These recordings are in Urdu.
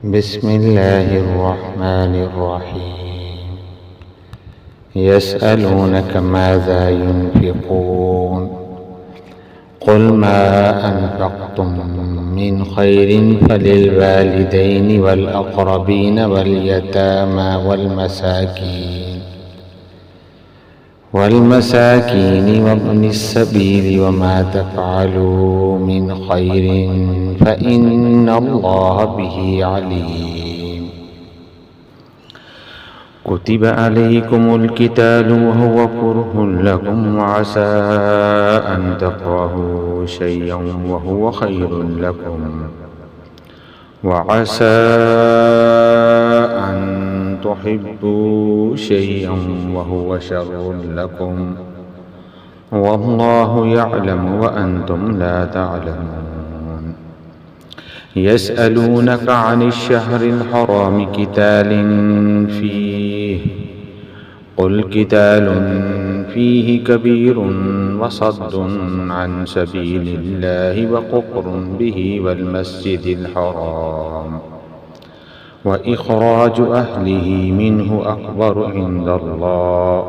بسم الله الرحمن الرحيم يسألونك ماذا ينفقون قل ما أنفقتم من خير فللوالدين والأقربين واليتامى والمساكين وابن السبيل وما تفعلوا من خير فإن الله به عليم كتب عليكم القتال وهو كره لكم وعسى أن تكرهوا شيئا وهو خير لكم وعسى أن تحبوا شيئا وهو شر لكم والله يعلم وأنتم لا تعلمون يسألونك عن الشهر الحرام قتال فيه قل قتال فيه كبير وصد عن سبيل الله وكفر به والمسجد الحرام وإخراج أهله منه أكبر عند الله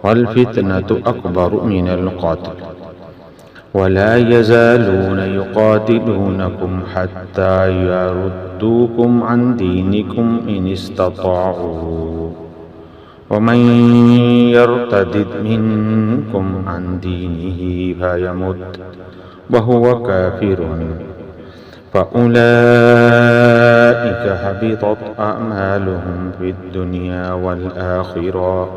والفتنة أكبر من القتل ولا يزالون يقاتلونكم حتى يردوكم عن دينكم إن استطاعوا ومن يرتد منكم عن دينه فيمت وهو كافر فأولئك حبطت أعمالهم في الدنيا والآخرة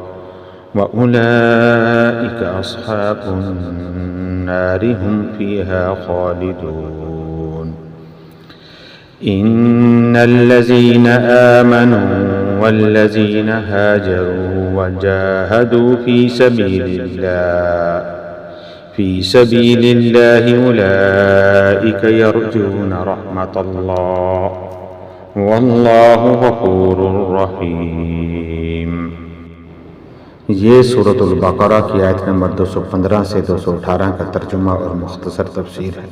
وأولئك أصحاب النار هم فيها خالدون إن الذين آمنوا والذين هاجروا وجاهدوا في سبيل الله أولئك يرجون رحمة الله والله غفور رحیم۔ یہ سورۃ البقرہ کی آیت نمبر 215 سے 218 کا ترجمہ اور مختصر تفسیر ہے۔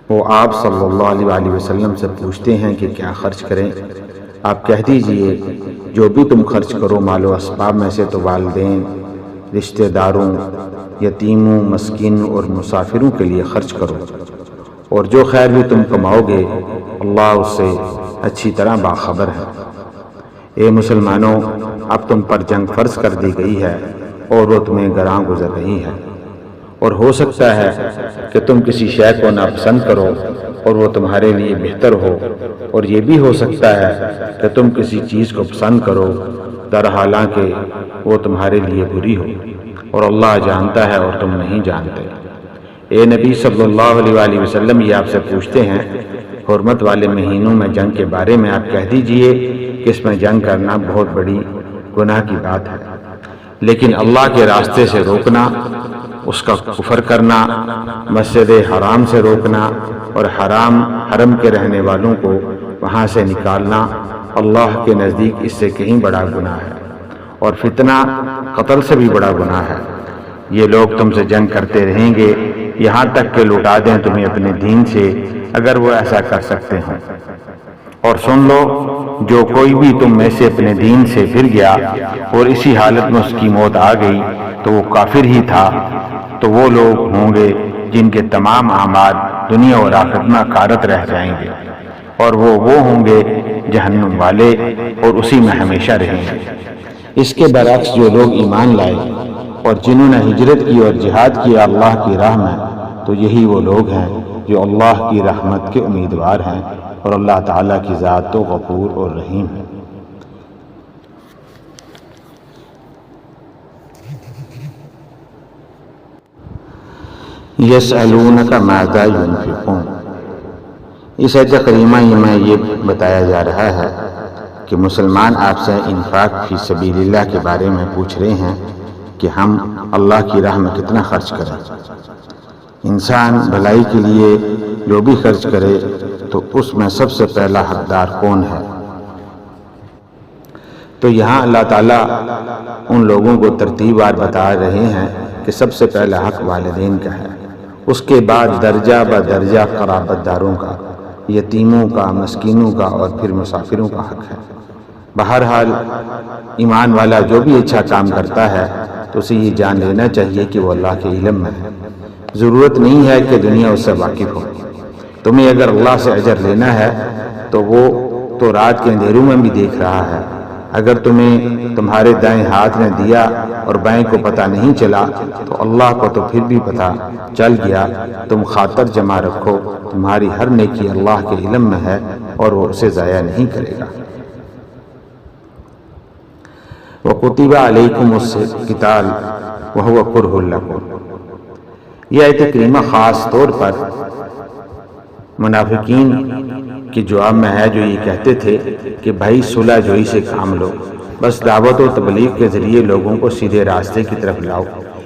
وہ آپ صلی اللہ علیہ وسلم سے پوچھتے ہیں کہ کیا خرچ کریں؟ آپ کہہ دیجئے جو بھی تم خرچ کرو مال و اسباب میں سے تو والدین، رشتہ داروں، یتیموں، مسکینوں اور مسافروں کے لیے خرچ کرو، اور جو خیر بھی تم کماؤ گے اللہ اس سے اچھی طرح باخبر ہے۔ اے مسلمانوں، اب تم پر جنگ فرض کر دی گئی ہے اور وہ تمہیں گراں گزر رہی ہے، اور ہو سکتا ہے کہ تم کسی شے کو ناپسند کرو اور وہ تمہارے لیے بہتر ہو، اور یہ بھی ہو سکتا ہے کہ تم کسی چیز کو پسند کرو در حالانکہ وہ تمہارے لیے بری ہو، اور اللہ جانتا ہے اور تم نہیں جانتے۔ اے نبی صلی اللہ علیہ وسلم، یہ آپ سے پوچھتے ہیں حرمت والے مہینوں میں جنگ کے بارے میں، آپ کہہ دیجئے کہ اس میں جنگ کرنا بہت بڑی گناہ کی بات ہے، لیکن اللہ کے راستے سے روکنا، اس کا کفر کرنا، مسجد حرام سے روکنا اور حرم کے رہنے والوں کو وہاں سے نکالنا اللہ کے نزدیک اس سے کہیں بڑا گناہ ہے، اور فتنہ قتل سے بھی بڑا گناہ ہے۔ یہ لوگ تم سے جنگ کرتے رہیں گے یہاں تک کہ لوٹا دیں تمہیں اپنے دین سے، اگر وہ ایسا کر سکتے ہیں۔ اور سن لو، جو کوئی بھی تم میں سے اپنے دین سے پھر گیا اور اسی حالت میں اس کی موت آ گئی تو وہ کافر ہی تھا، تو وہ لوگ ہوں گے جن کے تمام اعمال دنیا اور آخرت میں کارت رہ جائیں گے، اور وہ ہوں گے جہنم والے اور اسی میں ہمیشہ رہیں گے۔ اس کے برعکس جو لوگ ایمان لائے اور جنہوں نے ہجرت کی اور جہاد کیا اللہ کی راہ میں، تو یہی وہ لوگ ہیں جو اللہ کی رحمت کے امیدوار ہیں، اور اللہ تعالیٰ کی ذات تو غفور اور رحیم ہے۔ یسألونک ماذا ینفقون، اس آیت کریمہ میں یہ بتایا جا رہا ہے کہ مسلمان آپ سے انفاق فی سبیل اللہ کے بارے میں پوچھ رہے ہیں کہ ہم اللہ کی راہ میں کتنا خرچ کریں۔ انسان بھلائی کے لیے جو بھی خرچ کرے تو اس میں سب سے پہلا حقدار کون ہے؟ تو یہاں اللہ تعالیٰ ان لوگوں کو ترتیب وار بتا رہے ہیں کہ سب سے پہلا حق والدین کا ہے، اس کے بعد درجہ بدرجہ قرابت داروں کا، یتیموں کا، مسکینوں کا اور پھر مسافروں کا حق ہے۔ بہرحال ایمان والا جو بھی اچھا کام کرتا ہے تو اسے یہ جان لینا چاہیے کہ وہ اللہ کے علم میں ہے۔ ضرورت نہیں ہے کہ دنیا اس سے واقف ہو۔ تمہیں اگر اللہ سے اجر لینا ہے تو وہ تو رات کے اندھیروں میں بھی دیکھ رہا ہے۔ اگر تمہیں تمہارے دائیں ہاتھ نے دیا اور بائیں کو پتہ نہیں چلا تو اللہ کو تو پھر بھی پتہ چل گیا۔ تم خاطر جمع رکھو، تمہاری ہر نیکی اللہ کے علم میں ہے اور وہ اسے ضائع نہیں کرے گا۔ وَكُتِبَ عَلَيْكُمُ القِتَالُ وَهُوَ كُرْهٌ لَكُمْ۔ یہ آیت کریمہ خاص طور پر منافقین کی جواب میں ہے جو یہ کہتے تھے کہ بھائی صلح جوئی سے کام لو، بس دعوت و تبلیغ کے ذریعے لوگوں کو سیدھے راستے کی طرف لاؤ۔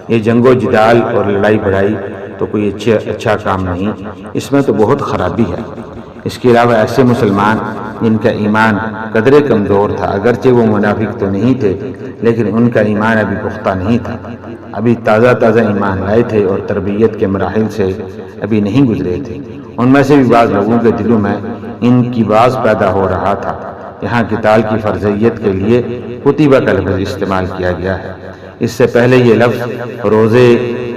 یہ جنگ و جدال اور لڑائی بڑھائی تو کوئی اچھا کام نہیں، اس میں تو بہت خرابی ہے۔ اس کے علاوہ ایسے مسلمان جن کا ایمان قدرے کمزور تھا، اگرچہ وہ منافق تو نہیں تھے لیکن ان کا ایمان ابھی پختہ نہیں تھا، ابھی تازہ ایمان لائے تھے اور تربیت کے مراحل سے ابھی نہیں گزرے تھے۔ ان میں سے بھی بعض لوگوں کے دلوں میں ان کی باز پیدا ہو رہا تھا۔ یہاں قتال کی فرضیت کے لیے کتبہ کا لفظ استعمال کیا گیا ہے۔ اس سے پہلے یہ لفظ روزے،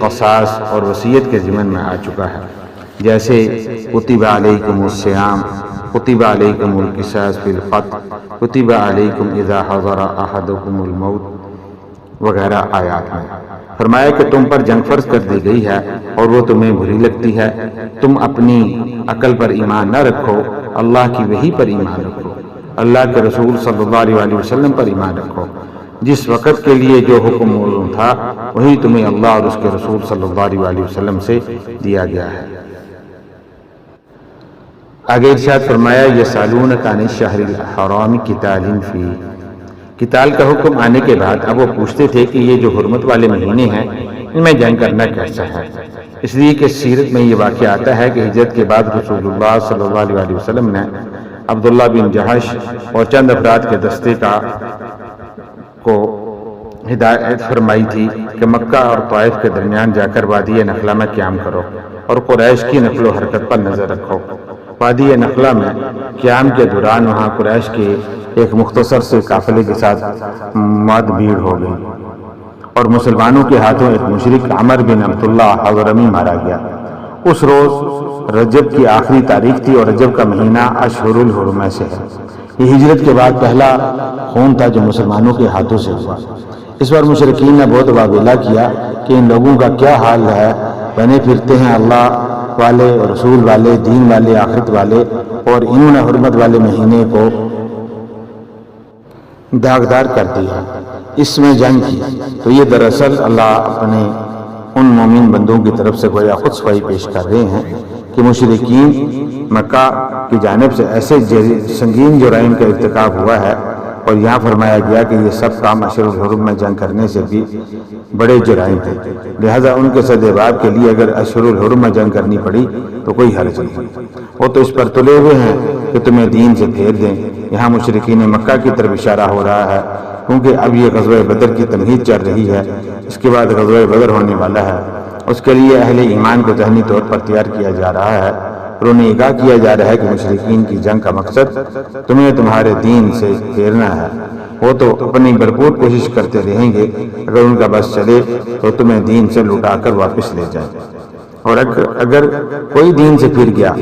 قصاص اور وصیت کے ضمن میں آ چکا ہے، جیسے کتب علیکم الصیام، کتب علیکم القصاص فی القتل، کتب علیکم اذا حضر احدکم الموت وغیرہ آیات میں۔ فرمایا کہ تم پر جنگ فرض کر دی گئی ہے اور وہ تمہیں بری لگتی ہے، تم اپنی عقل پر ایمان نہ رکھو، اللہ کی وحی پر ایمان رکھو، اللہ کے رسول صلی اللہ علیہ وسلم پر ایمان رکھو۔ جس وقت کے لیے جو حکم معلوم تھا وہی تمہیں اللہ اور اس کے رسول صلی اللہ علیہ وسلم سے دیا گیا ہے۔ آگے ارشاد فرمایا یسألونک عن الشہر الحرام قتال فیہ۔ قتال کا حکم آنے کے بعد اب وہ پوچھتے تھے کہ یہ جو حرمت والے مہینے ہیں ان میں جنگ کرنا کیسا ہے؟ اس لیے کہ سیرت میں یہ واقعہ آتا ہے کہ ہجرت کے بعد رسول اللہ صلی اللہ علیہ وسلم نے عبداللہ بن جہش اور چند افراد کے دستے کو ہدایت فرمائی تھی کہ مکہ اور طائف کے درمیان جا کر وادی نخلہ میں قیام کرو اور قریش کی نقل و حرکت پر نظر رکھو۔ وادی نخلہ میں قیام کے دوران وہاں قریش کے ایک مختصر سے قافلے کے ساتھ ماد بھیڑ ہو گئی اور مسلمانوں کے ہاتھوں ایک مشرک عمر بن عبداللہ حضرمی مارا گیا۔ اس روز رجب کی آخری تاریخ تھی اور رجب کا مہینہ اشہر الحرم سے ہے۔ یہ ہجرت کے بعد پہلا خون تھا جو مسلمانوں کے ہاتھوں سے ہوا۔ اس پر مشرکین نے بہت واویلا کیا کہ ان لوگوں کا کیا حال ہے، بنے پھرتے ہیں اللہ والے، رسول والے، دین والے، آخرت والے، اور انہوں نے حرمت والے مہینے کو داغدار کر دیا، اس میں جنگ کی۔ تو یہ دراصل اللہ اپنے ان مومن بندوں کی طرف سے گویا خود صفائی پیش کر رہے ہیں کہ مشرکین مکہ کی جانب سے ایسے سنگین جرائم کا ارتکاب ہوا ہے، اور یہاں فرمایا گیا کہ یہ سب کام اشہر الحرم میں جنگ کرنے سے بھی بڑے جرائم تھے، لہذا ان کے سدباب کے لیے اگر اشہر الحرم میں جنگ کرنی پڑی تو کوئی حرج نہیں۔ وہ تو اس پر تلے ہوئے ہیں کہ تمہیں دین سے پھیر دیں۔ یہاں مشرکین مکہ کی طرف اشارہ ہو رہا ہے کیونکہ اب یہ غزوہ بدر کی تمہید چل رہی ہے، اس کے بعد غزوہ بدر ہونے والا ہے۔ اس کے لیے اہل ایمان کو ذہنی طور پر تیار کیا جا رہا ہے اور انہیں آگاہ کیا جا رہا ہے کہ مشرکین کی جنگ کا مقصد تمہیں تمہارے دین سے پھیرنا ہے۔ وہ تو اپنی بھرپور کوشش کرتے رہیں گے، اگر ان کا بس چلے تو تمہیں دین سے لٹا کر واپس لے جائیں، اور اگر کوئی دین سے پھر گیا،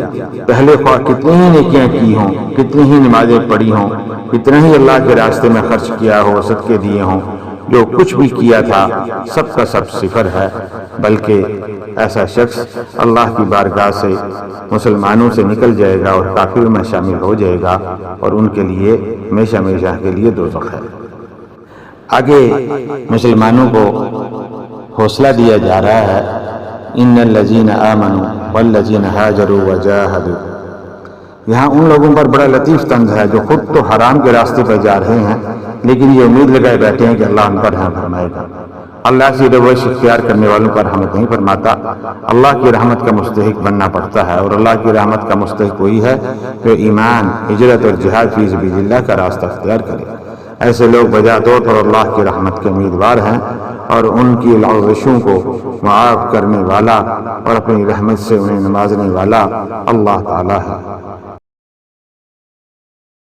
پہلے خواہ کتنی ہی نیکیاں کی ہوں، کتنی ہی نمازیں پڑھی ہوں، کتنا ہی اللہ کے راستے میں خرچ کیا ہو، صدقے دیے ہوں، جو کچھ بھی کیا تھا سب کا سب صفر ہے، بلکہ ایسا شخص اللہ کی بارگاہ سے مسلمانوں سے نکل جائے گا اور کافروں میں شامل ہو جائے گا، اور ان کے لیے ہمیشہ ہمیشہ کے لیے دوزخ ہے۔ آگے مسلمانوں کو حوصلہ دیا جا رہا ہے، ان الذین آمنوا والذین ہاجروا وجاہدوا۔ یہاں ان لوگوں پر بڑا لطیف طنز ہے جو خود تو حرام کے راستے پر جا رہے ہیں لیکن یہ امید لگائے بیٹھے ہیں کہ اللہ ان پر رحم فرمائے گا۔ اللہ کی روش اختیار کرنے والوں پر رحمت نہیں فرماتا، اللہ کی رحمت کا مستحق بننا پڑتا ہے، اور اللہ کی رحمت کا مستحق وہی ہے جو ایمان، ہجرت اور جہاد فی سبیل اللہ کا راستہ اختیار کرے۔ ایسے لوگ بجا طور پر اللہ کی رحمت کے امیدوار ہیں، اور ان کی لغزشوں کو معاف کرنے والا اور اپنی رحمت سے انہیں نوازنے والا اللہ تعالی ہے۔